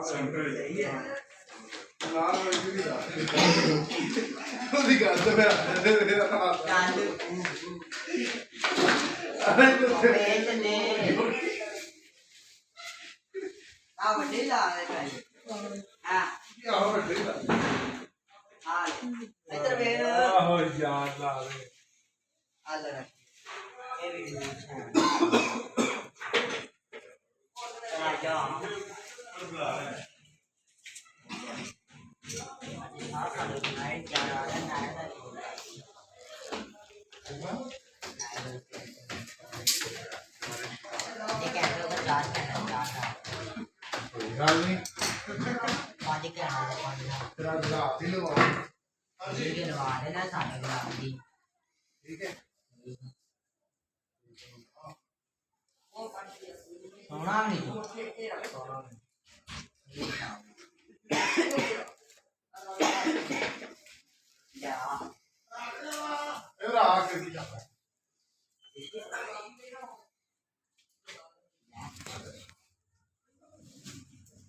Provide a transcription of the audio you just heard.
ਸਹੀ ਹੈ ਨਾਲ ਵਿੱਚ ਵੀ ਦਾ ਉਹਦੀ ਗੱਲ ਤੇ ਮੇਰਾ ਅਰੇ ਤੇ ਨੇ ਆ ਵੱਡੇ ਲਾ ਰਹੇ ਹਾਂ ਆ ਵੱਡੇ ਲਾ ਆ ਇਧਰ ਵੇਖ ਆਹੋ ਯਾਦ ਲਾ ਦੇ ਆ ਲੈ ਇਹ ਵੀ ਆ ਜਾ ਗੱਲ ਨਹੀਂ ਪਾਜੀ ਕਹਿਣਾ ਤੇਰਾ ਗਲਾਸ ਹੀ ਲਵਾ ਇਹ ਲਵਾ ਦੇਣਾ ਸਾਡੇ ਗਲਾਸ ਦੀ ਠੀਕ ਹੈ ਸੋਣਾ ਨਹੀਂ ਸੋਣਾ ਨਹੀਂ